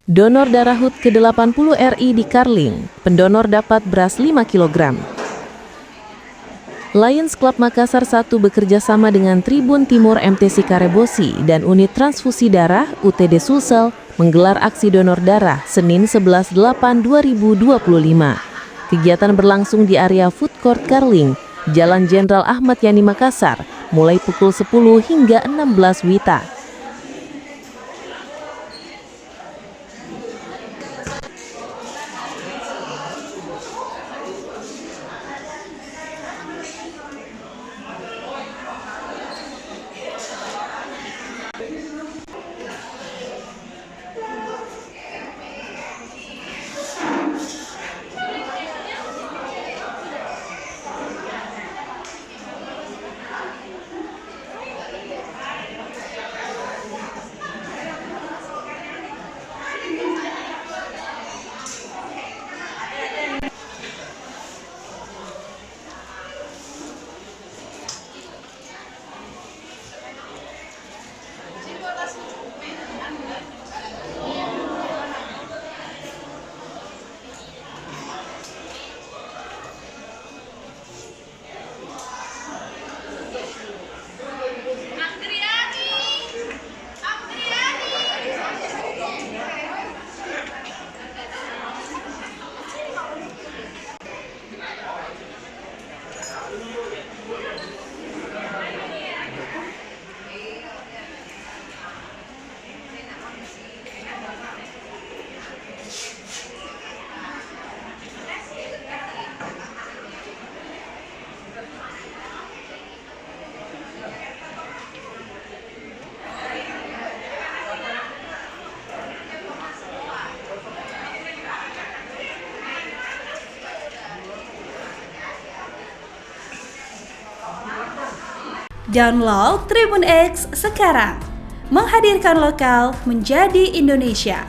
Donor darah HUT ke-80 RI di Karling, pendonor dapat beras 5 kg. Lions Club Makassar 1 bekerja sama dengan Tribun Timur MTC Karebosi dan Unit Transfusi Darah UTD Sulsel menggelar aksi donor darah Senin 11/8/2025. Kegiatan berlangsung di area Food Court Karling, Jalan Jenderal Ahmad Yani Makassar, mulai pukul 10 hingga 16 WITA. Download Tribun X sekarang, menghadirkan lokal menjadi Indonesia.